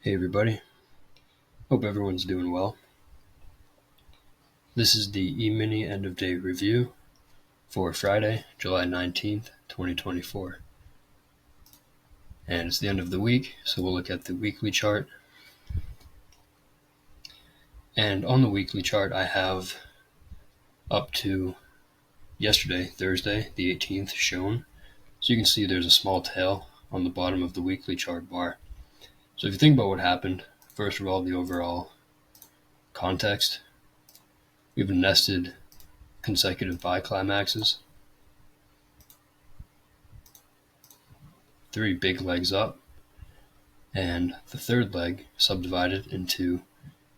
Hey everybody, hope everyone's doing well. This is the Emini end of day review for Friday, July 19th, 2024. And it's the end of the week, so we'll look at the weekly chart. And on the weekly chart, I have up to yesterday, Thursday, the 18th, shown. So you can see there's a small tail on the bottom of the weekly chart bar. So if you think about what happened, first of all, the overall context, we have a nested consecutive buy climaxes, 3 big legs up, and the third leg subdivided into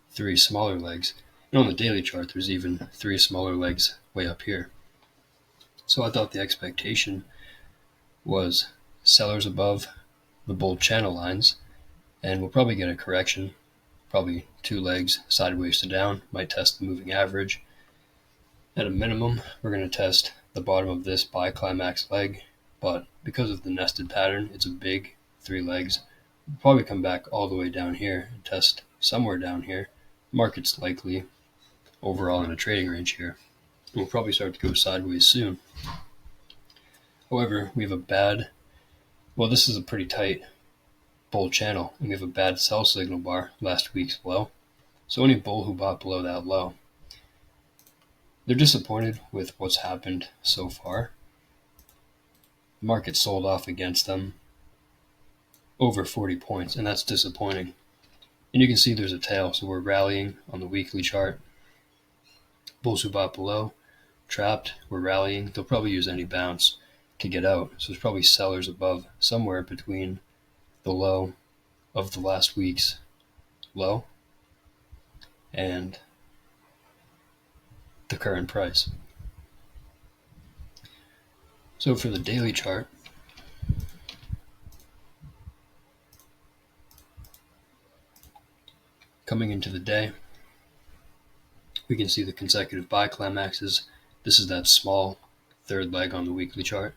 3 smaller legs. And on the daily chart, there's even 3 smaller legs way up here. So I thought the expectation was sellers above the bull channel lines, and we'll probably get a correction, probably 2 legs sideways to down, might test the moving average. At a minimum, we're going to test the bottom of this buy climax leg, but because of the nested pattern, it's a big 3 legs. We'll probably come back all the way down here and test somewhere down here. Market's likely overall in a trading range here. We'll probably start to go sideways soon. However, we have this is a pretty tight bull channel, and we have a bad sell signal bar, last week's low. So any bull who bought below that low, they're disappointed with what's happened so far. The market sold off against them over 40 points, and that's disappointing. And you can see there's a tail, so we're rallying on the weekly chart. Bulls who bought below, trapped, we're rallying. They'll probably use any bounce to get out. So there's probably sellers above somewhere between the low of the last week's low and the current price. So for the daily chart, coming into the day, we can see the consecutive buy climaxes. This is that small third leg on the weekly chart.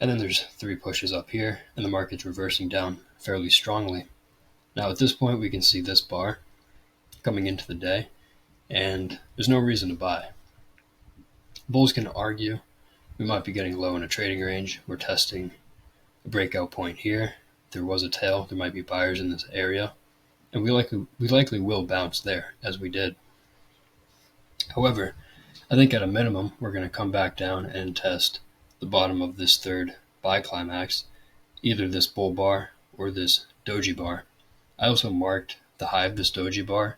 And then there's 3 pushes up here, and the market's reversing down fairly strongly. Now at this point, we can see this bar coming into the day, and there's no reason to buy. Bulls can argue we might be getting low in a trading range. We're testing a breakout point here. There was a tail. There might be buyers in this area, and we likely will bounce there, as we did. However, I think at a minimum, we're going to come back down and test the bottom of this third buy climax, either this bull bar or this doji bar. I also marked the high of this doji bar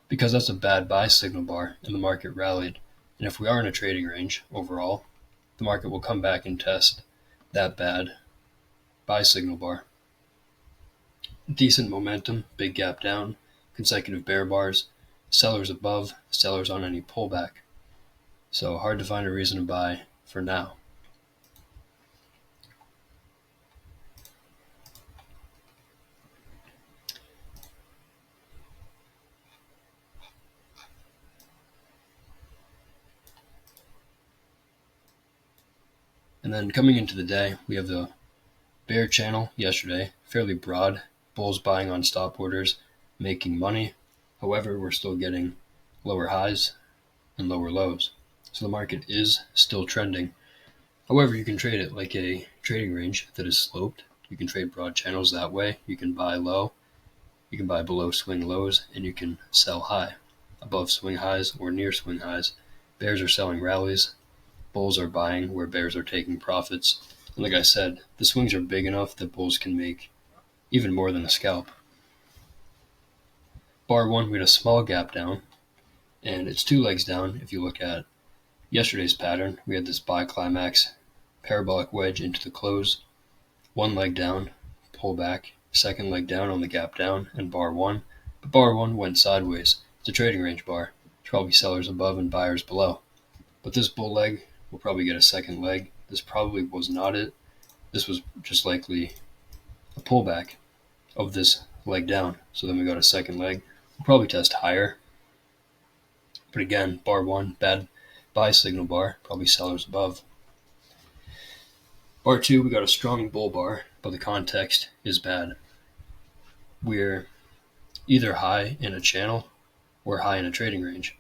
because that's a bad buy signal bar, and the market rallied. And if we are in a trading range overall, the market will come back and test that bad buy signal bar. Decent momentum, big gap down, consecutive bear bars, sellers above, sellers on any pullback. So hard to find a reason to buy for now. And then coming into the day, we have the bear channel yesterday, fairly broad, bulls buying on stop orders, making money. However, we're still getting lower highs and lower lows. So the market is still trending. However, you can trade it like a trading range that is sloped. You can trade broad channels that way. You can buy low, you can buy below swing lows, and you can sell high, above swing highs or near swing highs. Bears are selling rallies. Bulls are buying where bears are taking profits. And like I said, the swings are big enough that bulls can make even more than a scalp. Bar 1, we had a small gap down, and it's 2 legs down. If you look at yesterday's pattern, we had this buy climax, parabolic wedge into the close, 1 leg down, pull back, 2nd leg down on the gap down, and bar 1. But bar 1 went sideways. It's a trading range bar. There's probably sellers above and buyers below. But this bull leg will probably get a 2nd leg. This probably was not it. This was just likely a pullback of this leg down. So then we got a 2nd leg. We'll probably test higher. But again, bar 1, bad buy signal bar, probably sellers above. Bar 2, we got a strong bull bar, but the context is bad. we're either high in a channel or high in a trading range.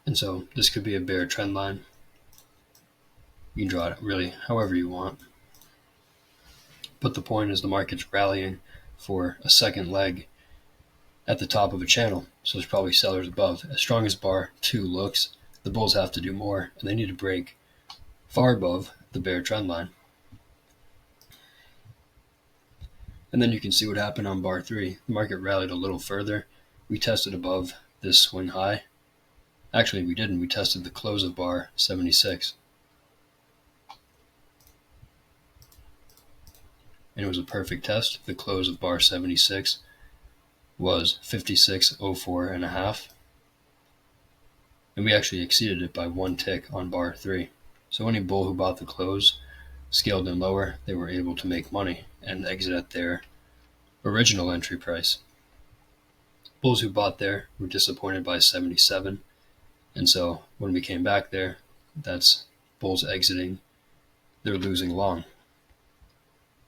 And so this could be a bear trend line. You can draw it really however you want. But the point is the market's rallying for a second leg at the top of a channel. So there's probably sellers above. As strong as bar 2 looks, the bulls have to do more, and they need to break far above the bear trend line. And then you can see what happened on bar 3. The market rallied a little further. We tested above this swing high. Actually, we didn't. We tested the close of bar 76. And it was a perfect test. The close of bar 76 was 56.04.5. And we actually exceeded it by 1 tick on bar 3. So any bull who bought the close, scaled in lower, they were able to make money and exit at their original entry price. Bulls who bought there were disappointed by 77. And so when we came back there, that's bulls exiting. They're losing long.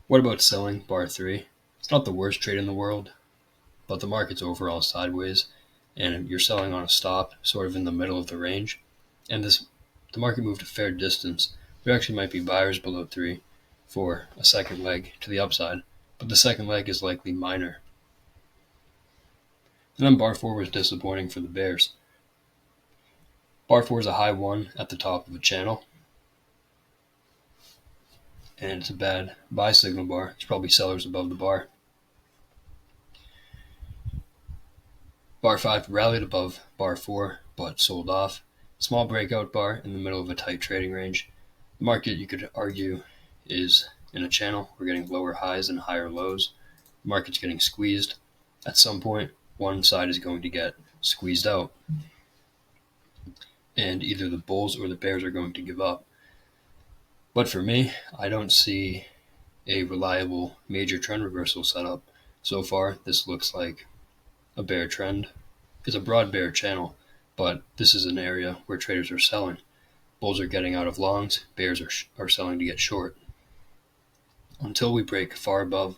What about selling bar 3? It's not the worst trade in the world, but the market's overall sideways, and you're selling on a stop sort of in the middle of the range. And the market moved a fair distance. There actually might be buyers below 3 for a second leg to the upside, but the second leg is likely minor. And then bar 4 was disappointing for the bears. Bar 4 is a high 1 at the top of a channel, and it's a bad buy signal bar. It's probably sellers above the bar. Bar 5 rallied above bar 4, but sold off. Small breakout bar in the middle of a tight trading range. The market, you could argue, is in a channel. We're getting lower highs and higher lows. The market's getting squeezed. At some point, one side is going to get squeezed out, and either the bulls or the bears are going to give up. But for me, I don't see a reliable major trend reversal setup. So far, this looks like a bear trend. It's a broad bear channel, but this is an area where traders are selling. Bulls are getting out of longs, bears are selling to get short. Until we break far above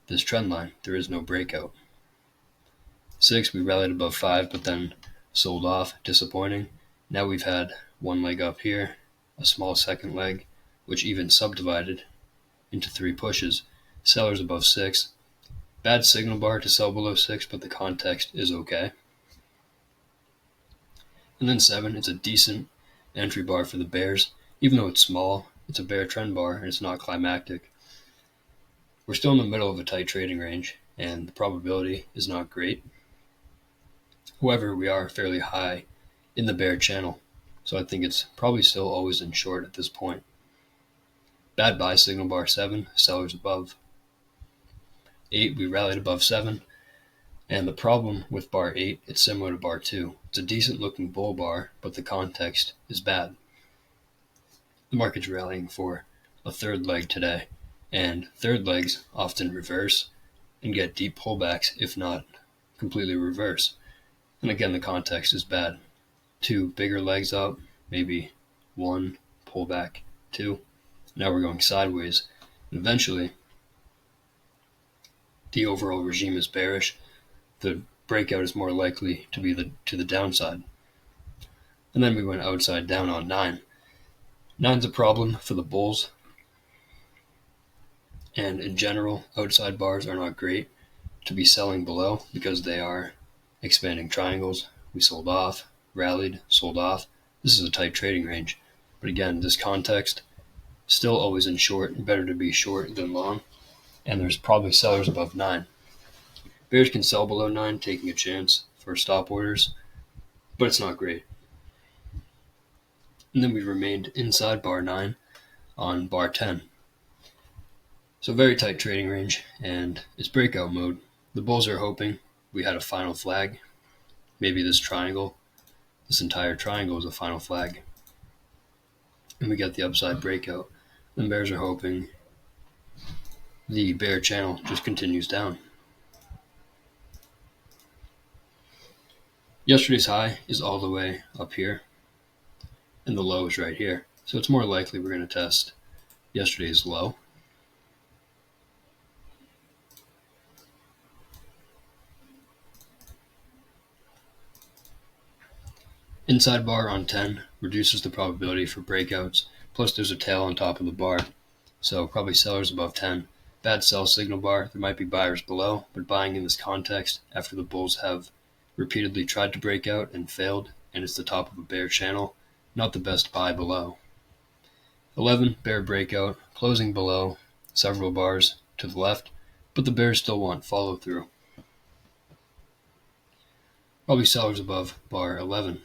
this trend line, there is no breakout. 6, we rallied above 5, but then sold off, disappointing. Now we've had one leg up here, a small second leg, which even subdivided into 3 pushes. Sellers above 6. Bad signal bar to sell below 6, but the context is okay. And then 7, it's a decent entry bar for the bears. Even though it's small, it's a bear trend bar and it's not climactic. We're still in the middle of a tight trading range, and the probability is not great. However, we are fairly high in the bear channel, so I think it's probably still always in short at this point. Bad buy signal bar 7, sellers above. 8, we rallied above 7. And the problem with bar 8, it's similar to bar 2. It's a decent looking bull bar, but the context is bad. The market's rallying for a third leg today, and third legs often reverse and get deep pullbacks, if not completely reverse. And again, the context is bad. 2 bigger legs up, maybe 1 pullback, 2. Now we're going sideways, and eventually the overall regime is bearish. The breakout is more likely to be to the downside. And then we went outside down on 9. 9's a problem for the bulls. And in general, outside bars are not great to be selling below because they are expanding triangles. We sold off, rallied, sold off. This is a tight trading range. But again, this context, still always in short. Better to be short than long. And there's probably sellers above 9. Bears can sell below 9, taking a chance for stop orders, but it's not great. And then we remained inside bar 9 on bar 10. So very tight trading range, and it's breakout mode. The bulls are hoping we had a final flag. Maybe this triangle, this entire triangle is a final flag. And we get the upside breakout. The bears are hoping the bear channel just continues down. Yesterday's high is all the way up here, and the low is right here. So it's more likely we're going to test yesterday's low. Inside bar on 10 reduces the probability for breakouts, plus there's a tail on top of the bar, so probably sellers above 10. Bad sell signal bar, there might be buyers below, but buying in this context after the bulls have repeatedly tried to break out and failed, and it's the top of a bear channel, not the best buy below. 11, bear breakout, closing below several bars to the left, but the bears still want follow through. Probably sellers above bar 11.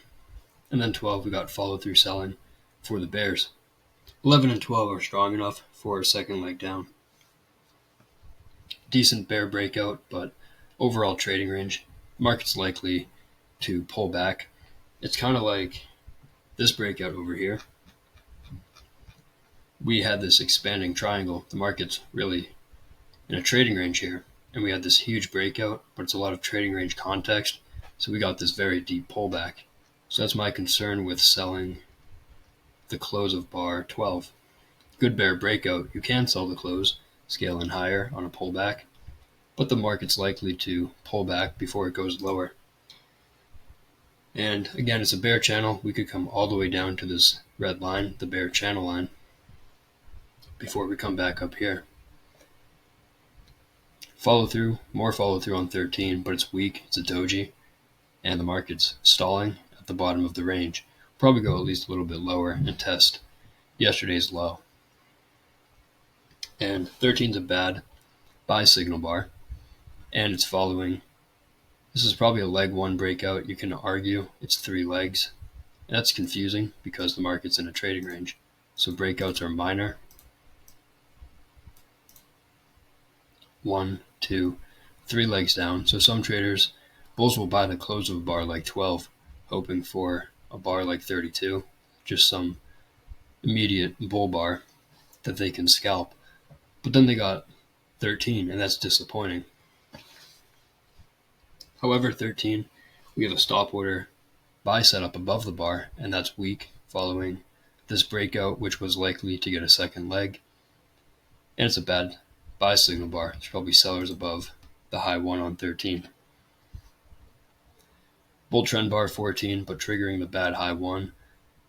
And then 12, we got follow through selling for the bears. 11 and 12 are strong enough for a second leg down. Decent bear breakout, but overall trading range, market's likely to pull back. It's kind of like this breakout over here. We had this expanding triangle. The market's really in a trading range here, and we had this huge breakout, but it's a lot of trading range context, so we got this very deep pullback. So that's my concern with selling the close of bar 12. Good bear breakout, you can sell the close, scale in higher on a pullback, but the market's likely to pull back before it goes lower. And again, it's a bear channel. We could come all the way down to this red line, the bear channel line, before we come back up here. Follow through, more follow through on 13, but it's weak, it's a doji, and the market's stalling at the bottom of the range. Probably go at least a little bit lower and test yesterday's low. And 13 is a bad buy signal bar, and it's following. This is probably a leg one breakout. You can argue it's 3 legs. That's confusing because the market's in a trading range. So breakouts are minor. 1, 2, 3 legs down. So some traders, bulls will buy the close of a bar like 12, hoping for a bar like 32, just some immediate bull bar that they can scalp. But then they got 13, and that's disappointing. However, 13, we have a stop order buy setup above the bar, and that's weak following this breakout, which was likely to get a second leg. And it's a bad buy signal bar. There's probably sellers above the high 1 on 13. Bull trend bar 14, but triggering the bad high 1.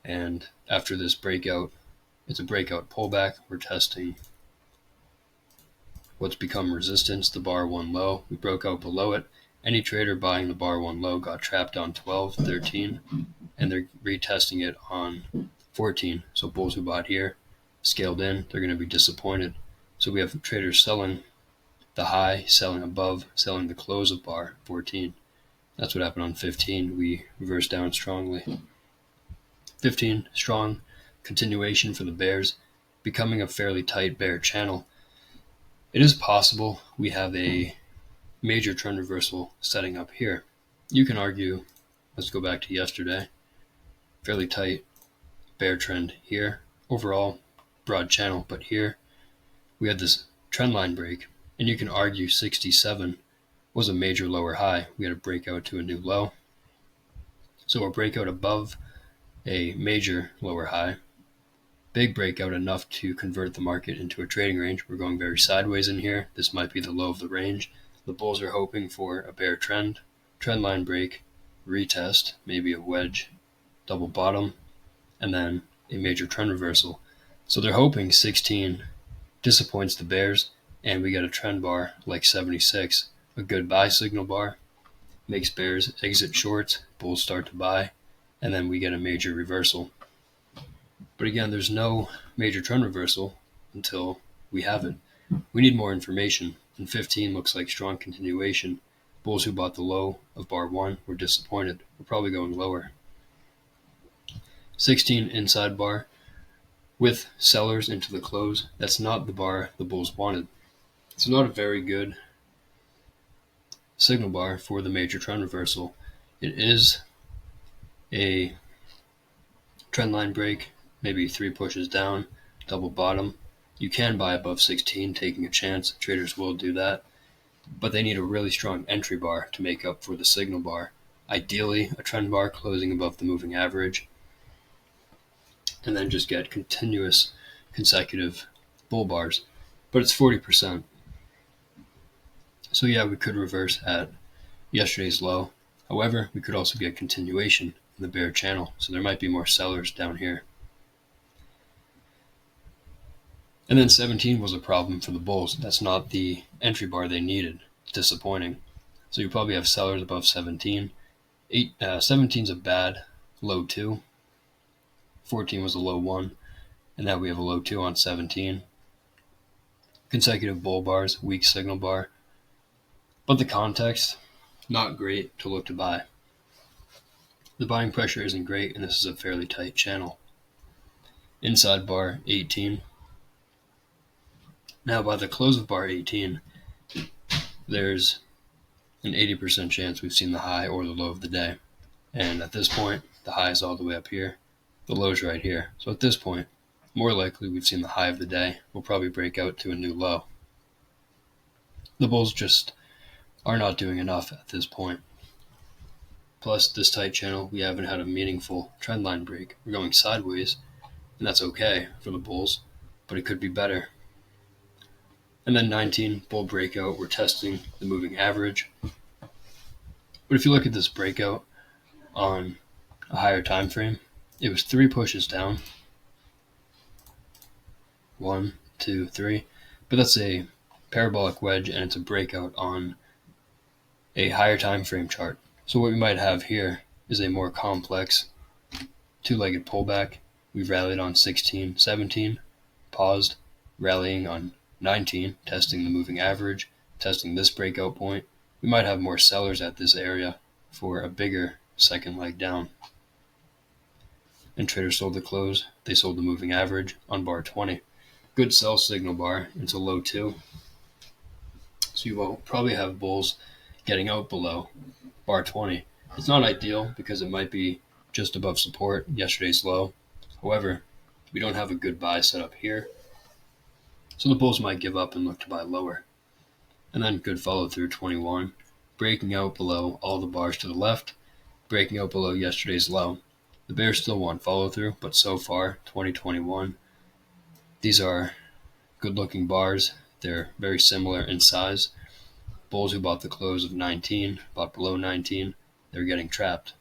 And after this breakout, it's a breakout pullback. We're testing what's become resistance, the bar 1 low. We broke out below it. Any trader buying the bar 1 low got trapped on 12, 13, and they're retesting it on 14. So bulls who bought here, scaled in, they're going to be disappointed. So we have traders selling the high, selling above, selling the close of bar 14. That's what happened on 15. We reversed down strongly. 15, strong continuation for the bears, becoming a fairly tight bear channel. It is possible we have a major trend reversal setting up here. You can argue, let's go back to yesterday, fairly tight bear trend here. Overall, broad channel, but here we had this trend line break, and you can argue 67 was a major lower high. We had a breakout to a new low. So a breakout above a major lower high. Big breakout enough to convert the market into a trading range. We're going very sideways in here. This might be the low of the range. The bulls are hoping for a bear trend line break, retest, maybe a wedge, double bottom, and then a major trend reversal. So they're hoping 16 disappoints the bears, and we get a trend bar like 76, a good buy signal bar, makes bears exit shorts, bulls start to buy, and then we get a major reversal. But again, there's no major trend reversal until we have it. We need more information, and 15 looks like strong continuation. Bulls who bought the low of bar 1 were disappointed. We're probably going lower. 16 inside bar with sellers into the close. That's not the bar the bulls wanted. It's not a very good signal bar for the major trend reversal. It is a trend line break, maybe 3 pushes down, double bottom. You can buy above 16, taking a chance. Traders will do that. But they need a really strong entry bar to make up for the signal bar. Ideally, a trend bar closing above the moving average. And then just get continuous consecutive bull bars. But it's 40%. So yeah, we could reverse at yesterday's low. However, we could also get continuation in the bear channel, so there might be more sellers down here. And then 17 was a problem for the bulls. That's not the entry bar they needed. Disappointing. So you probably have sellers above 17. 17 is a bad low 2. 14 was a low 1. And now we have a low 2 on 17. Consecutive bull bars, weak signal bar. But the context, not great to look to buy. The buying pressure isn't great, and this is a fairly tight channel. Inside bar 18. Now by the close of bar 18, there's an 80% chance we've seen the high or the low of the day. And at this point, the high is all the way up here. The low's right here. So at this point, more likely we've seen the high of the day. We'll probably break out to a new low. The bulls just are not doing enough at this point. Plus, this tight channel, we haven't had a meaningful trend line break. We're going sideways, and that's okay for the bulls, but it could be better. And then 19, bull breakout, we're testing the moving average. But if you look at this breakout on a higher time frame, it was 3 pushes down. 1, 2, 3. But that's a parabolic wedge, and it's a breakout on a higher time frame chart. So what we might have here is a more complex two-legged pullback. We've rallied on 16, 17, paused, rallying on 19, testing the moving average, testing this breakout point. We might have more sellers at this area for a bigger second leg down. And traders sold the close. They sold the moving average on bar 20. Good sell signal bar into low 2. So you will probably have bulls getting out below bar 20. It's not ideal because it might be just above support, yesterday's low. However, we don't have a good buy set up here. So the bulls might give up and look to buy lower. And then good follow through 21, breaking out below all the bars to the left, breaking out below yesterday's low. The bears still want follow through, but so far, 2021, these are good looking bars. They're very similar in size. Bulls who bought the close of 19, bought below 19, they're getting trapped.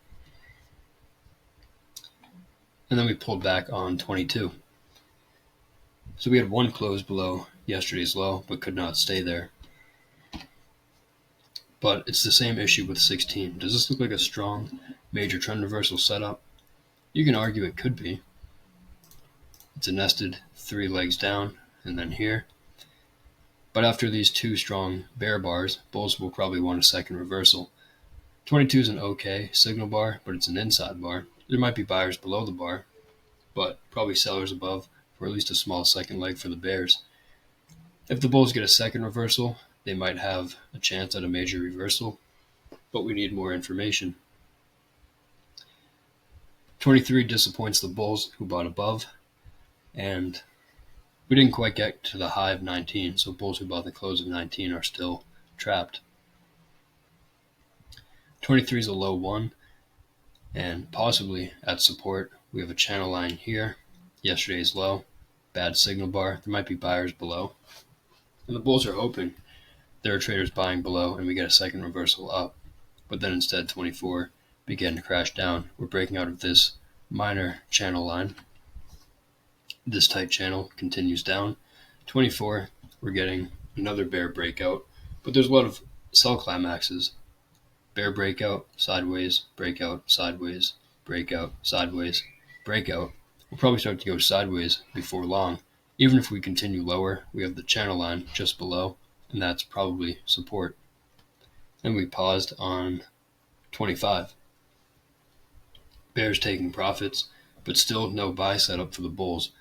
And then we pulled back on 22. So we had one close below yesterday's low, but could not stay there. But it's the same issue with 16. Does this look like a strong major trend reversal setup? You can argue it could be. It's a nested 3 legs down and then here. But after these 2 strong bear bars, bulls will probably want a second reversal. 22 is an okay signal bar, but it's an inside bar. There might be buyers below the bar, but probably sellers above for at least a small second leg for the bears. If the bulls get a second reversal, they might have a chance at a major reversal, but we need more information. 23 disappoints the bulls who bought above, and we didn't quite get to the high of 19, so bulls who bought the close of 19 are still trapped. 23 is a low 1, and possibly at support. We have a channel line here, yesterday's low, bad signal bar. There might be buyers below. And the bulls are hoping there are traders buying below and we get a second reversal up. But then instead 24 began to crash down. We're breaking out of this minor channel line. This tight channel continues down. 24, we're getting another bear breakout, but there's a lot of sell climaxes. Bear breakout, sideways, breakout, sideways, breakout, sideways, breakout. We'll probably start to go sideways before long. Even if we continue lower, we have the channel line just below, and that's probably support. And we paused on 25. Bears taking profits, but still no buy setup for the bulls.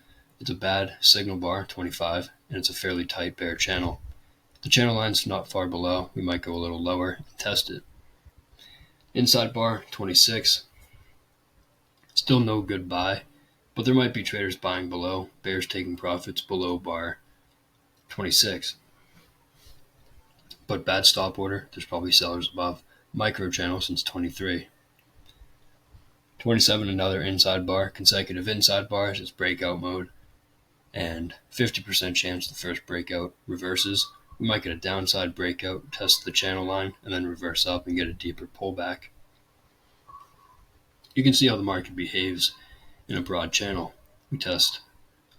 It's a bad signal bar, 25, and it's a fairly tight bear channel. The channel line's not far below. We might go a little lower and test it. Inside bar, 26. Still no good buy, but there might be traders buying below. Bears taking profits below bar 26. But bad stop order. There's probably sellers above. Micro channel since 23. 27, another inside bar. Consecutive inside bars. It's breakout mode. And 50% chance the first breakout reverses. We might get a downside breakout, test the channel line, and then reverse up and get a deeper pullback. You can see how the market behaves in a broad channel. We test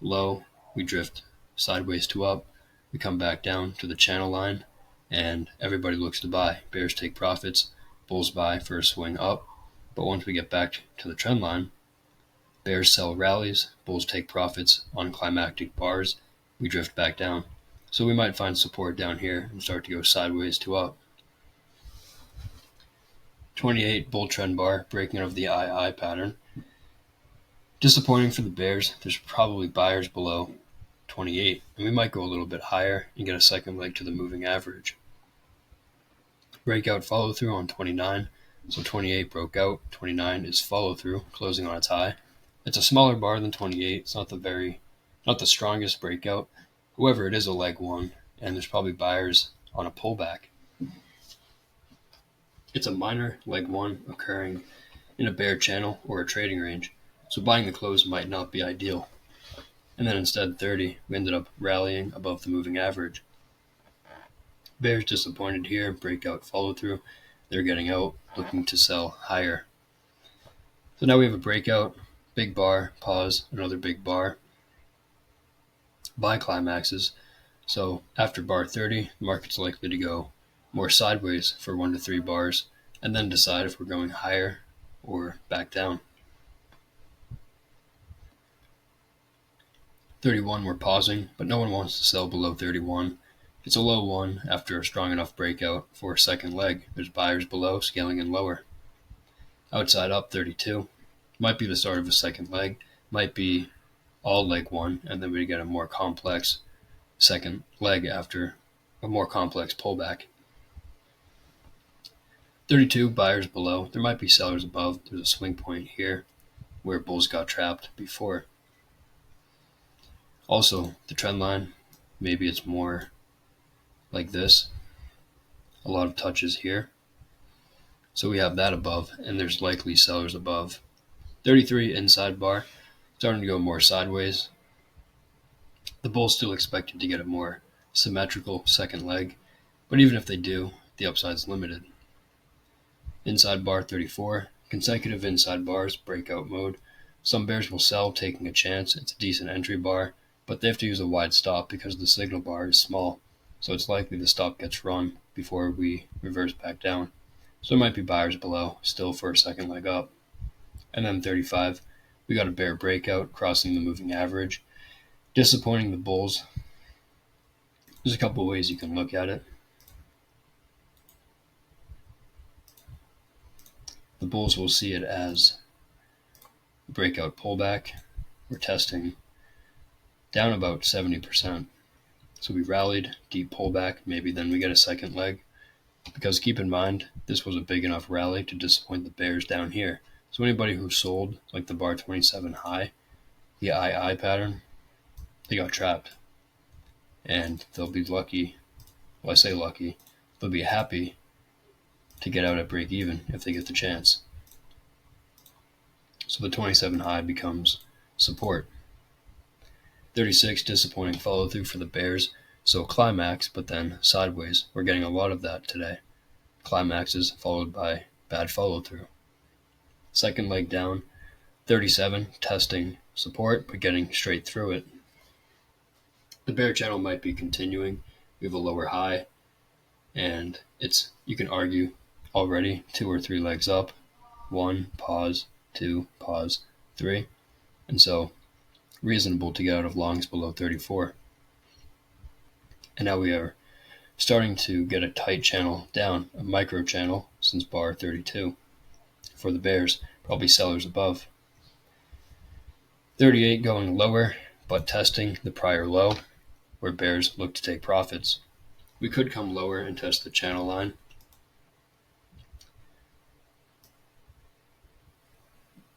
low, we drift sideways to up, we come back down to the channel line, and everybody looks to buy. Bears take profits, bulls buy for a swing up, but once we get back to the trend line, bears sell rallies, bulls take profits on climactic bars, we drift back down. So we might find support down here and start to go sideways to up. 28 bull trend bar, breaking out of the II pattern. Disappointing for the bears. There's probably buyers below 28, and we might go a little bit higher and get a second leg to the moving average. Breakout follow through on 29. So 28 broke out, 29 is follow through, closing on its high. It's a smaller bar than 28. It's not the strongest breakout. However, it is a leg one, and there's probably buyers on a pullback. It's a minor leg one occurring in a bear channel or a trading range, so buying the close might not be ideal. And then instead 30, we ended up rallying above the moving average. Bears disappointed here, breakout follow through. They're getting out, looking to sell higher. So now we have a breakout, big bar, pause, another big bar. Buy climaxes. So after bar 30, the market's likely to go more sideways for 1 to 3 bars, and then decide if we're going higher or back down. 31, we're pausing, but no one wants to sell below 31. It's a low one after a strong enough breakout for a second leg. There's buyers below, scaling in lower. Outside up 32. Might be the start of a second leg. Might be all leg one, and then we get a more complex second leg after a more complex pullback. 32, buyers below. There might be sellers above. There's a swing point here where bulls got trapped before. Also, the trend line, maybe it's more like this. A lot of touches here. So we have that above, and there's likely sellers above. 33, inside bar, starting to go more sideways. The bulls still expected to get a more symmetrical second leg, but even if they do, the upside's limited. Inside bar 34, consecutive inside bars, breakout mode. Some bears will sell, taking a chance. It's a decent entry bar, but they have to use a wide stop because the signal bar is small, so it's likely the stop gets run before we reverse back down. So there might be buyers below, still for a second leg up. And then 35, we got a bear breakout, crossing the moving average. Disappointing the bulls. There's a couple of ways you can look at it. The bulls will see it as a breakout pullback. We're testing down about 70%. So we rallied, deep pullback, maybe then we get a second leg. Because keep in mind, this was a big enough rally to disappoint the bears down here. So anybody who sold, like the bar 27 high, the II pattern, they got trapped. And they'll be lucky, well I say lucky, they'll be happy to get out at break even if they get the chance. So the 27 high becomes support. 36, disappointing follow through for the bears. So climax, but then sideways. We're getting a lot of that today. Climaxes followed by bad follow through. Second leg down, 37, testing support, but getting straight through it. The bear channel might be continuing. We have a lower high, and you can argue already 2 or 3 legs up. 1, pause, 2, pause, 3. And so reasonable to get out of longs below 34. And now we are starting to get a tight channel down, a micro channel since bar 32 for the bears, probably sellers above. 38 going lower, but testing the prior low where bears look to take profits. We could come lower and test the channel line.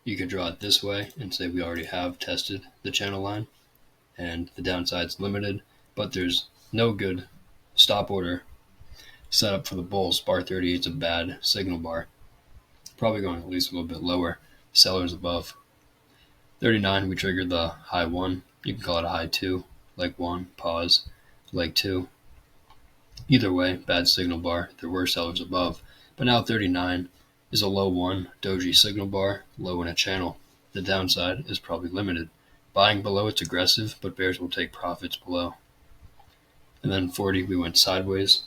You could draw it this way and say we already have tested the channel line and the downside's limited, but there's no good stop order set up for the bulls. Bar 38 is a bad signal bar. Probably going at least a little bit lower. Sellers above. 39, we triggered the high 1. You can call it a high 2. Leg 1, pause. Leg 2. Either way, bad signal bar. There were sellers above. But now 39, is a low 1 doji signal bar, low in a channel. The downside is probably limited. Buying below it's aggressive, but bears will take profits below. And then 40, we went sideways.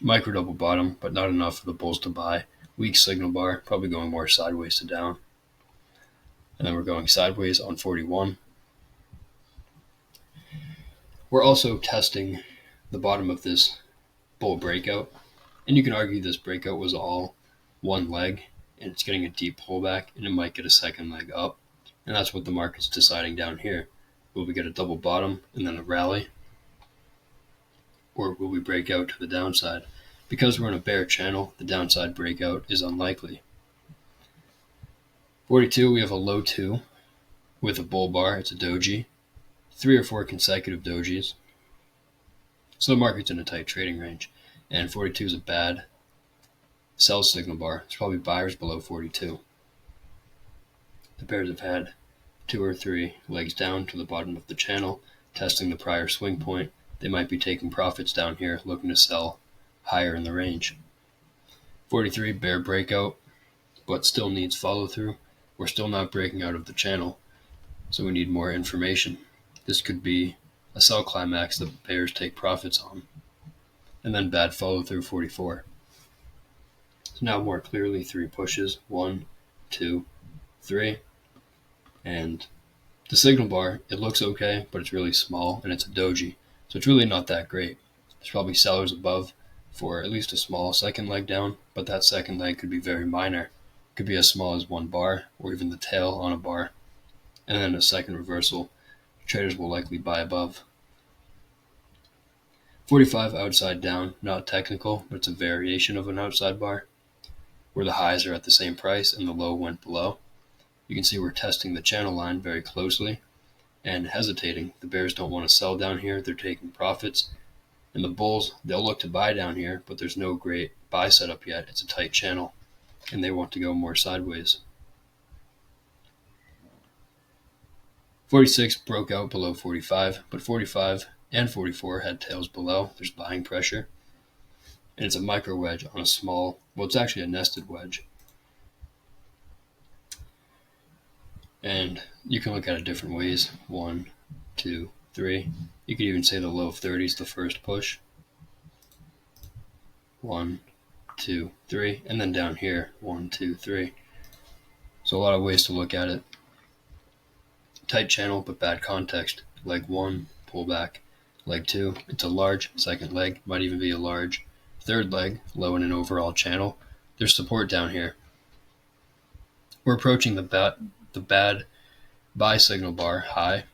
Micro double bottom, but not enough for the bulls to buy. Weak signal bar, probably going more sideways to down. And then we're going sideways on 41. We're also testing the bottom of this bull breakout. And you can argue this breakout was all one leg, and it's getting a deep pullback, and it might get a second leg up. And that's what the market's deciding down here. Will we get a double bottom and then a rally? Or will we break out to the downside? Because we're in a bear channel, the downside breakout is unlikely. 42, we have a low 2 with a bull bar. It's a doji. 3 or 4 consecutive dojis. So the market's in a tight trading range. And 42 is a bad sell signal bar. There's probably buyers below 42. The bears have had 2 or 3 legs down to the bottom of the channel, testing the prior swing point. They might be taking profits down here, looking to sell higher in the range. 43, bear breakout, but still needs follow through. We're still not breaking out of the channel, so we need more information. This could be a sell climax that bears take profits on. And then bad follow through 44. So now more clearly 3 pushes, 1, 2, 3. And the signal bar, it looks okay, but it's really small and it's a doji. So it's really not that great. There's probably sellers above for at least a small second leg down, but that second leg could be very minor. It could be as small as 1 bar or even the tail on a bar. And then a second reversal, traders will likely buy above. 45 outside down, not technical, but it's a variation of an outside bar where the highs are at the same price and the low went below. You can see we're testing the channel line very closely and hesitating. The bears don't want to sell down here. They're taking profits. And the bulls, they'll look to buy down here, but there's no great buy setup yet. It's a tight channel, and they want to go more sideways. 46 broke out below 45, but 45 and 44 had tails below. There's buying pressure. And it's a micro wedge on a small, well, it's actually a nested wedge. And you can look at it different ways. 1, 2, 3. You could even say the low of 30 is the first push. 1, 2, 3. And then down here, 1, 2, 3. So a lot of ways to look at it. Tight channel, but bad context. Leg 1, pull back. Leg 2, it's a large second leg. Might even be a large third leg, low in an overall channel. There's support down here. We're approaching the bad buy signal bar high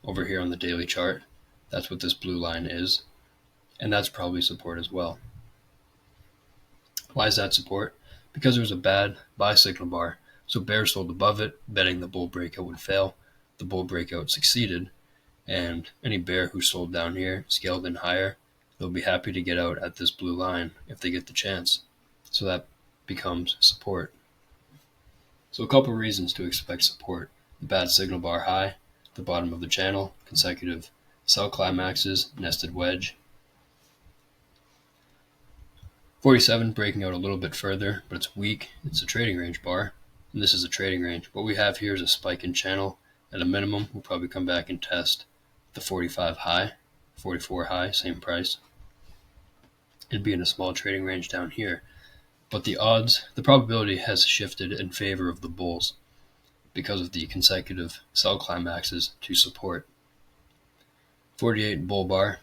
over here on the daily chart. That's what this blue line is. And that's probably support as well. Why is that support? Because there's a bad buy signal bar. So bears sold above it, betting the bull breakout would fail. The bull breakout succeeded. And any bear who sold down here, scaled in higher, they'll be happy to get out at this blue line if they get the chance. So that becomes support. So a couple reasons to expect support. The bad signal bar high, the bottom of the channel, consecutive sell climaxes, nested wedge. 47 breaking out a little bit further, but it's weak. It's a trading range bar, and this is a trading range. What we have here is a spike in channel. At a minimum, we'll probably come back and test the 45 high, 44 high, same price. It'd be in a small trading range down here. But the probability has shifted in favor of the bulls because of the consecutive sell climaxes to support. 48 bull bar,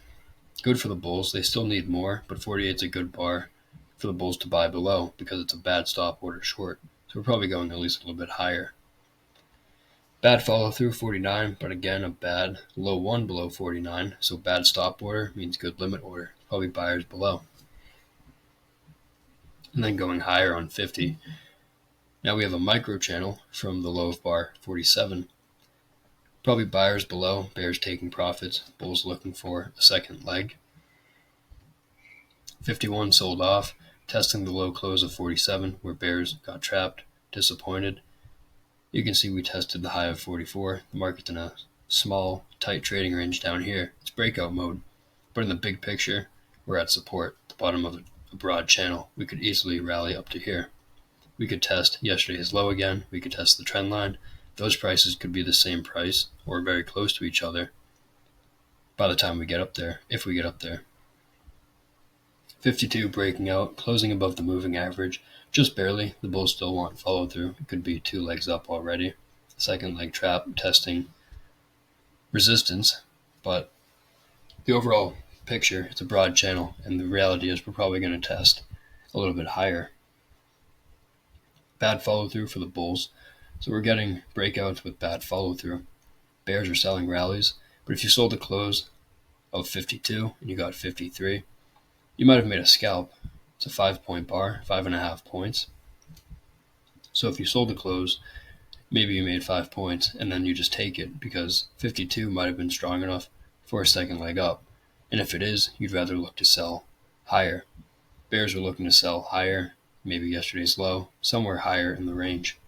good for the bulls. They still need more, but 48 is a good bar for the bulls to buy below because it's a bad stop order short. So we're probably going at least a little bit higher. Bad follow through 49, but again a bad low 1 below 49. So bad stop order means good limit order. Probably buyers below. And then going higher on 50. Now we have a micro channel from the low of bar 47. Probably buyers below, bears taking profits, bulls looking for a second leg. 51 sold off, testing the low close of 47 where bears got trapped, disappointed. You can see we tested the high of 44. The market's in a small, tight trading range down here. It's breakout mode. But in the big picture, we're at support, the bottom of a broad channel. We could easily rally up to here. We could test yesterday's low again. We could test the trend line. Those prices could be the same price or very close to each other by the time we get up there, if we get up there. 52 breaking out, closing above the moving average, just barely. The bulls still want follow through. It could be 2 legs up already. Second leg trap testing resistance, but the overall picture, it's a broad channel, and the reality is we're probably going to test a little bit higher. Bad follow through for the bulls. So we're getting breakouts with bad follow through. Bears are selling rallies, but if you sold a close of 52 and you got 53, you might have made a scalp. It's a 5-point bar, 5.5 points. So if you sold the close, maybe you made 5 points and then you just take it because 52 might have been strong enough for a second leg up. And if it is, you'd rather look to sell higher. Bears are looking to sell higher, maybe yesterday's low, somewhere higher in the range.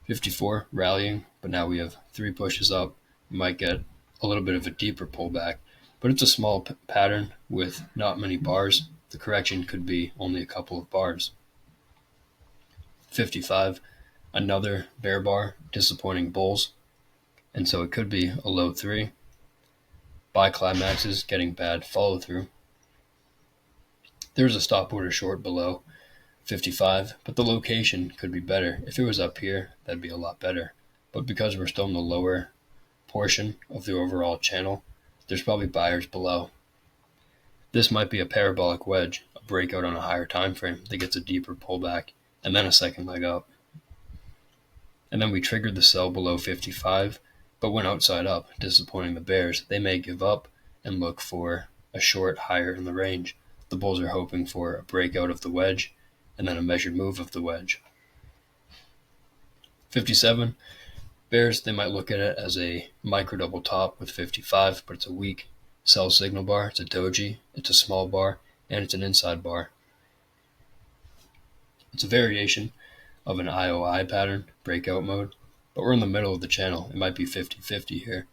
54 rallying, but now we have 3 pushes up. We might get a little bit of a deeper pullback, but it's a small pattern with not many bars. The correction could be only a couple of bars. 55, another bear bar, disappointing bulls, and so it could be a low 3. Buy climaxes, getting bad follow through. There's a stop order short below 55, but the location could be better. If it was up here, that'd be a lot better. But because we're still in the lower portion of the overall channel, there's probably buyers below. This might be a parabolic wedge, a breakout on a higher time frame that gets a deeper pullback, and then a second leg up. And then we triggered the sell below 55, but went outside up, disappointing the bears. They may give up and look for a short higher in the range. The bulls are hoping for a breakout of the wedge and then a measured move of the wedge. 57, bears, they might look at it as a micro double top with 55, but it's a weak sell signal bar. It's a doji, it's a small bar, and it's an inside bar. It's a variation of an IOI pattern, breakout mode, but we're in the middle of the channel. It might be 50-50 here,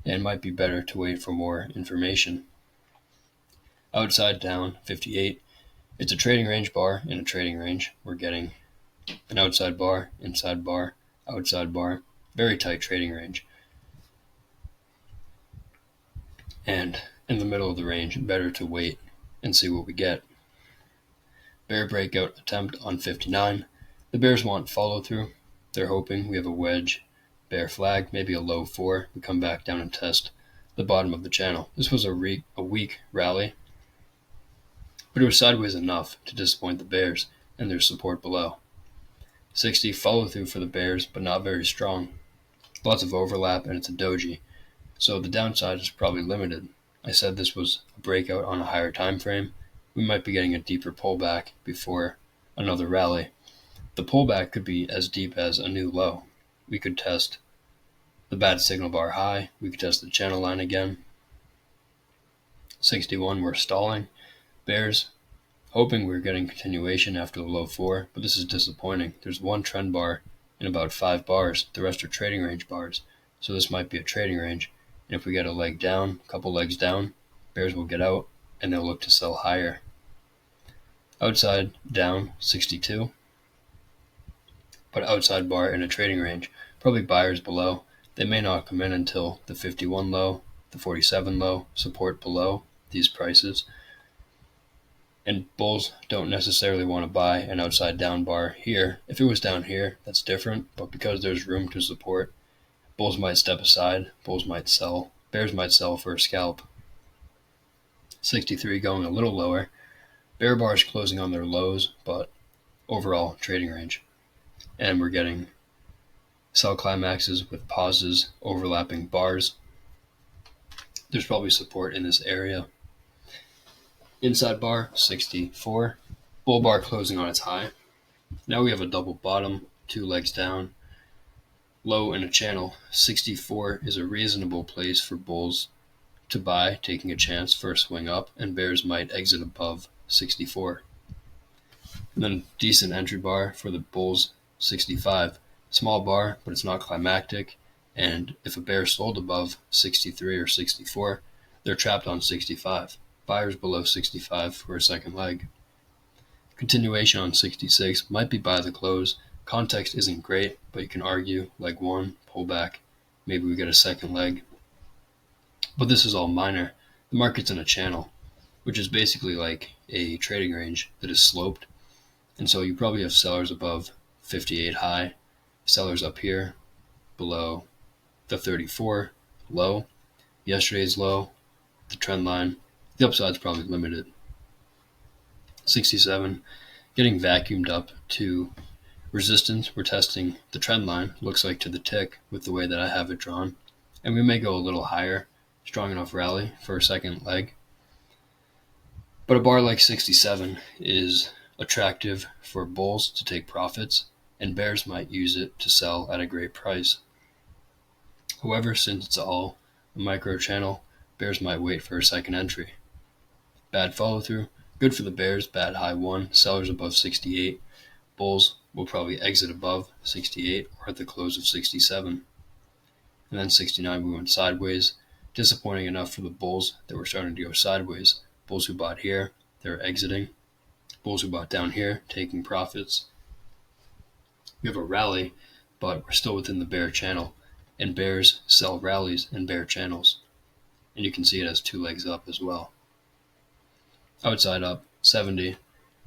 and it might be better to wait for more information. Outside down, 58. It's a trading range bar in a trading range. We're getting an outside bar, inside bar, outside bar, very tight trading range. And in the middle of the range, better to wait and see what we get. Bear breakout attempt on 59. The bears want follow through. They're hoping we have a wedge, bear flag, maybe a low 4. We come back down and test the bottom of the channel. This was a weak rally, but it was sideways enough to disappoint the bears and their support below. 60, follow through for the bears, but not very strong. Lots of overlap, and it's a doji, so the downside is probably limited. I said this was a breakout on a higher time frame. We might be getting a deeper pullback before another rally. The pullback could be as deep as a new low. We could test the bad signal bar high. We could test the channel line again. 61, we're stalling. Bears, hoping we're getting continuation after the low 4, but this is disappointing. There's one trend bar in about 5 bars. The rest are trading range bars, so this might be a trading range. And if we get a leg down, a couple legs down, bears will get out and they'll look to sell higher. Outside down, 62, but outside bar in a trading range. Probably buyers below. They may not come in until the 51 low, the 47 low, support below these prices. And bulls don't necessarily want to buy an outside down bar here. If it was down here, that's different, but because there's room to support, bulls might step aside, bulls might sell, bears might sell for a scalp. 63 going a little lower. Bear bars closing on their lows, but overall trading range. And we're getting sell climaxes with pauses, overlapping bars. There's probably support in this area. Inside bar, 64. Bull bar closing on its high. Now we have a double bottom, 2 legs down. Low in a channel, 64 is a reasonable place for bulls to buy, taking a chance for a swing up, and bears might exit above 64. And then decent entry bar for the bulls, 65. Small bar, but it's not climactic, and if a bear sold above 63 or 64, they're trapped on 65. Buyers below 65 for a second leg. Continuation on 66 might be by the close. Context isn't great, but you can argue leg 1, pull back, maybe we get a second leg. But this is all minor. The market's in a channel, which is basically like a trading range that is sloped. And so you probably have sellers above 58 high, sellers up here below the 34 low, yesterday's low, the trend line. The upside's probably limited. 67, getting vacuumed up to resistance. We're testing the trend line, looks like to the tick with the way that I have it drawn. And we may go a little higher, strong enough rally for a second leg. But a bar like 67 is attractive for bulls to take profits, and bears might use it to sell at a great price. However, since it's all a micro channel, bears might wait for a second entry. Bad follow through, good for the bears, bad high 1, sellers above 68. Bulls will probably exit above 68 or at the close of 67. And then 69 we went sideways. Disappointing enough for the bulls that we're starting to go sideways. Bulls who bought here, they're exiting. Bulls who bought down here, taking profits. We have a rally, but we're still within the bear channel. And bears sell rallies in bear channels. And you can see it has 2 legs up as well. Outside up, 70.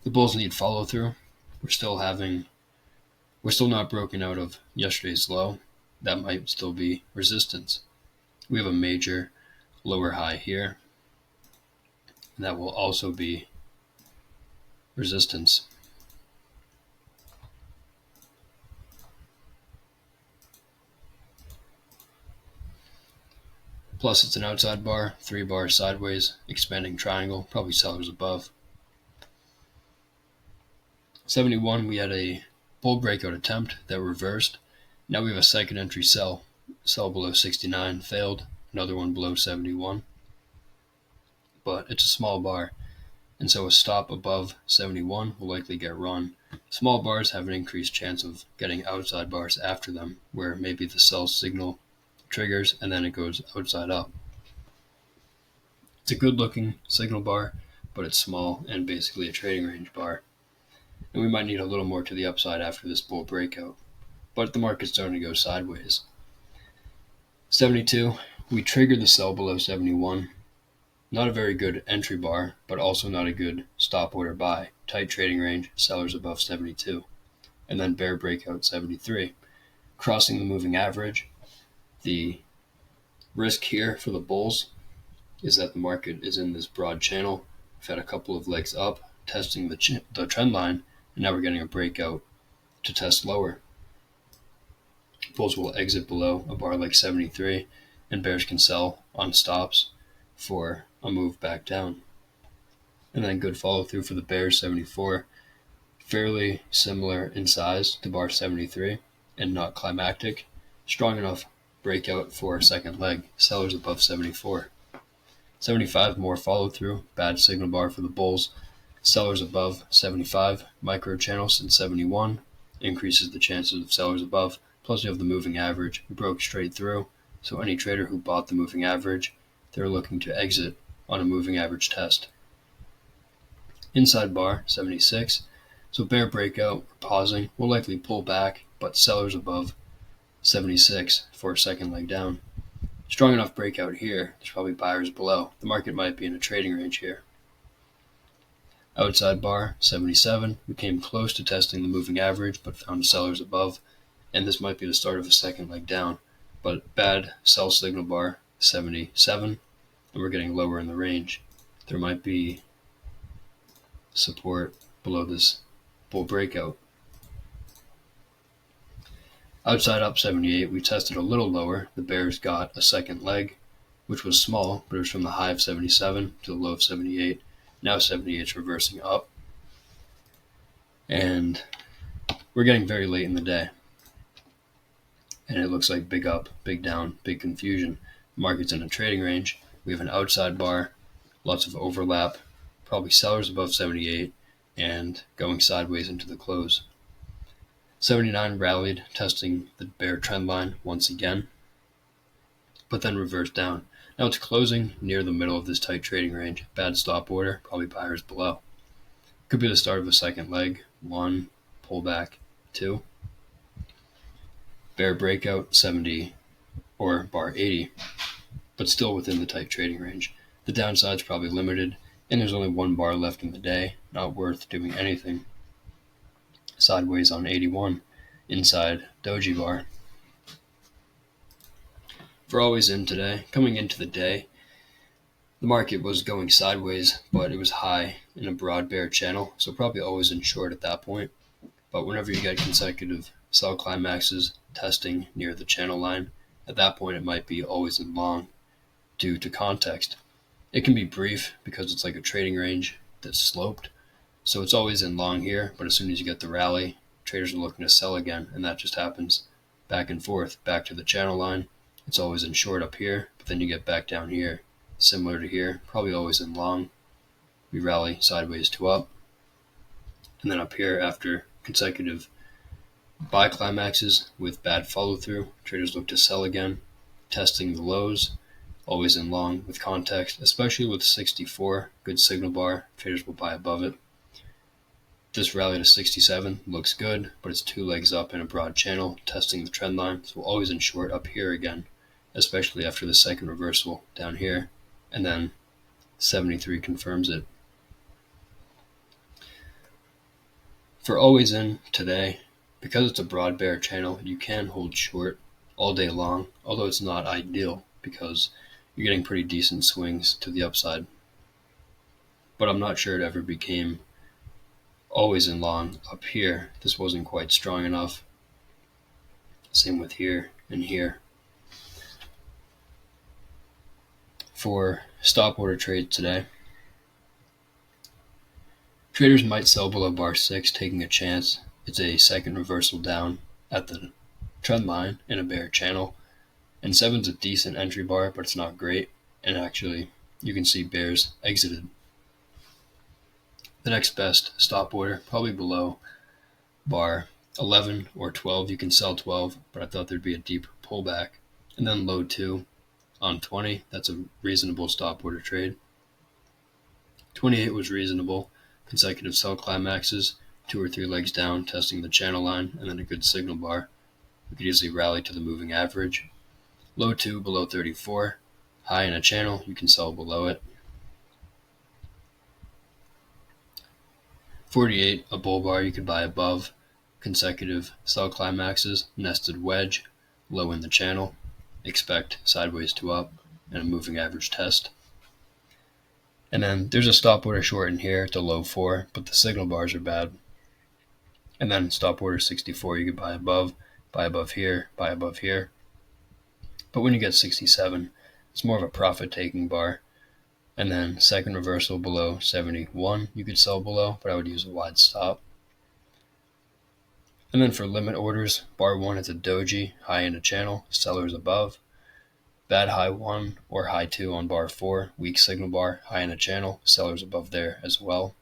The bulls need follow through. We're still not broken out of yesterday's low. That might still be resistance. We have a major lower high here. And that will also be resistance. Plus it's an outside bar, 3 bars sideways, expanding triangle, probably sellers above. 71, we had a bull breakout attempt that reversed. Now we have a second entry sell. Sell below 69, failed. Another one below 71. But it's a small bar, and so a stop above 71 will likely get run. Small bars have an increased chance of getting outside bars after them, where maybe the sell signal triggers and then it goes outside up. It's a good looking signal bar, but it's small and basically a trading range bar. And we might need a little more to the upside after this bull breakout. But the market's starting to go sideways. 72, we triggered the sell below 71. Not a very good entry bar, but also not a good stop order buy. Tight trading range, sellers above 72. And then bear breakout 73. Crossing the moving average. The risk here for the bulls is that the market is in this broad channel. We've had a couple of legs up, testing the trend line, and now we're getting a breakout to test lower. Bulls will exit below a bar like 73, and bears can sell on stops for a move back down. And then good follow through for the bears, 74. Fairly similar in size to bar 73 and not climactic. Strong enough breakout for a second leg. Sellers above 74. 75, more follow through. Bad signal bar for the bulls. Sellers above 75. Micro channel since 71. Increases the chances of sellers above. Plus you have the moving average. We broke straight through. So any trader who bought the moving average, they're looking to exit on a moving average test. Inside bar, 76. So bear breakout, we're pausing. We'll likely pull back, but sellers above 76 for a second leg down. Strong enough breakout here, there's probably buyers below. The market might be in a trading range here. Outside bar, 77. We came close to testing the moving average, but found sellers above. And this might be the start of a second leg down. But bad sell signal bar, 77. And we're getting lower in the range. There might be support below this bull breakout. Outside up 78, we tested a little lower. The bears got a second leg, which was small, but it was from the high of 77 to the low of 78. Now 78 is reversing up. And we're getting very late in the day. And it looks like big up, big down, big confusion. The market's in a trading range. We have an outside bar, lots of overlap, probably sellers above 78, and going sideways into the close. 79 rallied, testing the bear trend line once again, but then reversed down. Now it's closing near the middle of this tight trading range. Bad stop order, probably buyers below. Could be the start of a second leg. 1, pullback, 2. Bear breakout, 70 or bar 80, but still within the tight trading range. The downside's probably limited, and there's only 1 bar left in the day. Not worth doing anything. Sideways on 81, inside doji bar. For always in today, coming into the day, the market was going sideways, but it was high in a broad bear channel, so probably always in short at that point. But whenever you get consecutive sell climaxes testing near the channel line, at that point it might be always in long due to context. It can be brief because it's like a trading range that's sloped, so it's always in long here, but as soon as you get the rally, traders are looking to sell again, and that just happens back and forth, back to the channel line. It's always in short up here, but then you get back down here, similar to here, probably always in long. We rally sideways to up, and then up here after consecutive buy climaxes with bad follow through, traders look to sell again, testing the lows, always in long with context, especially with 64, good signal bar, traders will buy above it. This rally to 67 looks good, but it's 2 legs up in a broad channel, testing the trend line, so always in short up here again, especially after the second reversal down here, and then 73 confirms it. For always in today, because it's a broad bear channel, you can hold short all day long, although it's not ideal because you're getting pretty decent swings to the upside. But I'm not sure it ever became always in long up here. This wasn't quite strong enough. Same with here and here. For stop order trades today, traders might sell below bar 6, taking a chance. It's a second reversal down at the trend line in a bear channel. And 7's a decent entry bar, but it's not great. And actually, you can see bears exited. The next best stop order, probably below bar 11 or 12. You can sell 12, but I thought there'd be a deep pullback. And then low 2 on 20. That's a reasonable stop order trade. 28 was reasonable. Consecutive sell climaxes, 2 or 3 legs down, testing the channel line, and then a good signal bar. We could easily rally to the moving average. Low 2 below 34. High in a channel, you can sell below it. 48, a bull bar you could buy above. Consecutive sell climaxes, nested wedge, low in the channel. Expect sideways to up and a moving average test. And then there's a stop order short in here to low 4, but the signal bars are bad. And then stop order 64, you could buy above here, buy above here. But when you get 67, it's more of a profit-taking bar. And then second reversal below 71, you could sell below, but I would use a wide stop. And then for limit orders, bar 1 is a doji, high in a channel, sellers above. Bad high 1 or high 2 on bar 4, weak signal bar, high in a channel, sellers above there as well.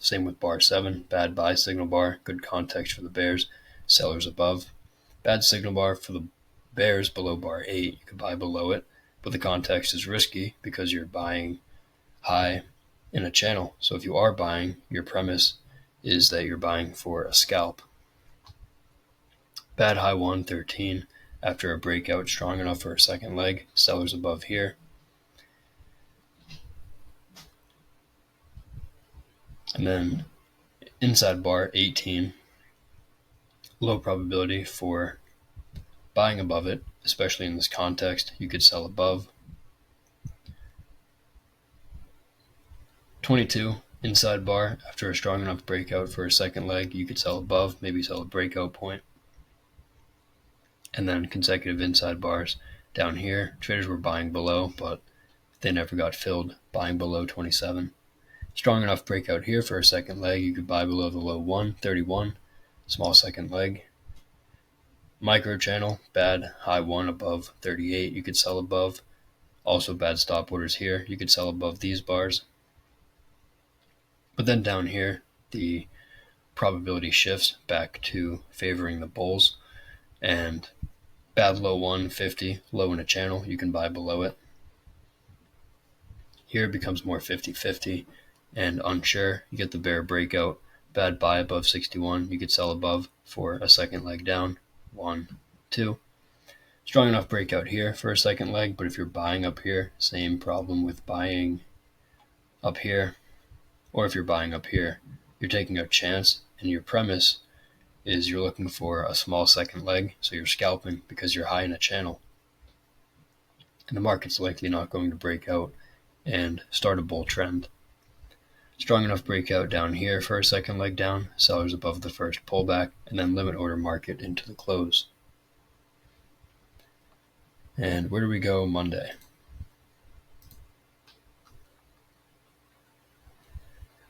Same with bar 7, bad buy signal bar, good context for the bears, sellers above. Bad signal bar for the bears below bar 8, you could buy below it, but the context is risky because you're buying high in a channel. So if you are buying, your premise is that you're buying for a scalp. Bad high 1, 13, after a breakout strong enough for a second leg, sellers above here. And then inside bar 18, low probability for buying above it, especially in this context. You could sell above. 22, inside bar, after a strong enough breakout for a second leg, you could sell above, maybe sell a breakout point. And then consecutive inside bars down here. Traders were buying below, but they never got filled, buying below 27. Strong enough breakout here for a second leg, you could buy below the low 1, 31, small second leg. Micro channel, bad high 1 above 38, you could sell above. Also bad stop orders here, you could sell above these bars. But then down here, the probability shifts back to favoring the bulls, and bad low 1, 50, low in a channel, you can buy below it. Here it becomes more 50-50. and unsure, you get the bear breakout, bad buy above 61, you could sell above for a second leg down, 1, 2. Strong enough breakout here for a second leg, but if you're buying up here, same problem with buying up here, or if you're buying up here, you're taking a chance, and your premise is you're looking for a small second leg, so you're scalping because you're high in a channel. And the market's likely not going to break out and start a bull trend. Strong enough breakout down here for a second leg down, sellers above the first pullback, and then limit order market into the close. And where do we go Monday?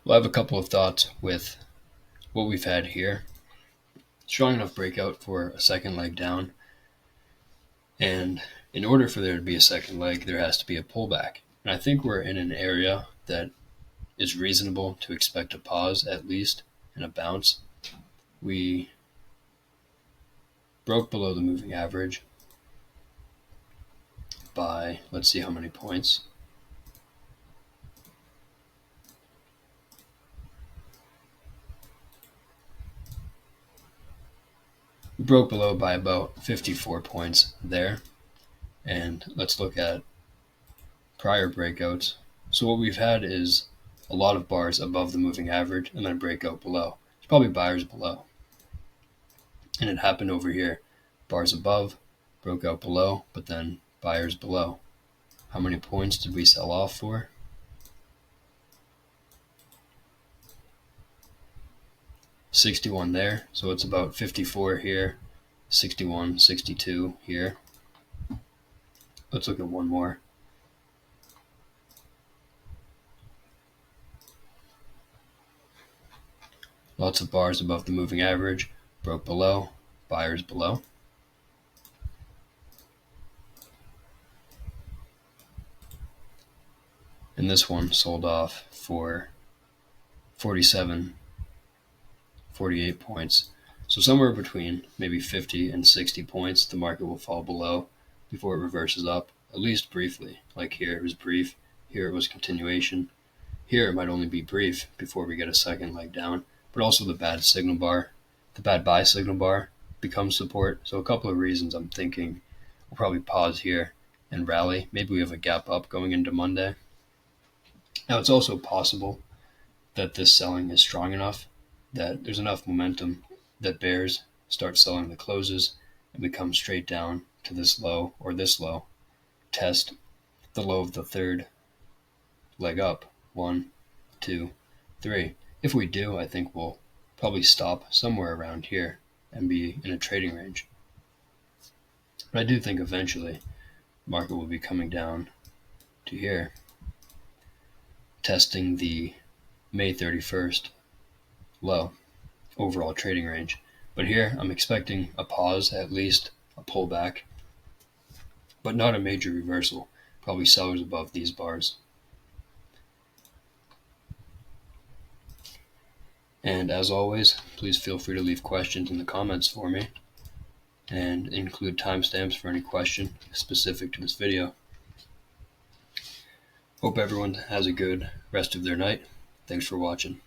We'll have a couple of thoughts with what we've had here. Strong enough breakout for a second leg down. And in order for there to be a second leg, there has to be a pullback. And I think we're in an area that is reasonable to expect a pause at least and a bounce. We broke below the moving average by, let's see how many points. We broke below by about 54 points there. And let's look at prior breakouts. So what we've had is a lot of bars above the moving average and then a breakout below. There's probably buyers below. And it happened over here. Bars above, broke out below, but then buyers below. How many points did we sell off for? 61 there, so it's about 54 here, 61, 62 here. Let's look at one more. Lots of bars above the moving average, broke below, buyers below. And this one sold off for 47, 48 points. So somewhere between maybe 50 and 60 points, the market will fall below before it reverses up, at least briefly. Like here it was brief, here it was continuation. Here it might only be brief before we get a second leg down, but also the bad signal bar, the bad buy signal bar becomes support. So a couple of reasons I'm thinking we'll probably pause here and rally. Maybe we have a gap up going into Monday. Now it's also possible that this selling is strong enough that there's enough momentum that bears start selling the closes and we come straight down to this low or this low, test the low of the third leg up, 1, 2, 3. If we do, I think we'll probably stop somewhere around here and be in a trading range. But I do think eventually the market will be coming down to here, testing the May 31st low overall trading range. But here I'm expecting a pause, at least a pullback, but not a major reversal. Probably sellers above these bars. And as always, please feel free to leave questions in the comments for me and include timestamps for any question specific to this video. Hope everyone has a good rest of their night. Thanks for watching.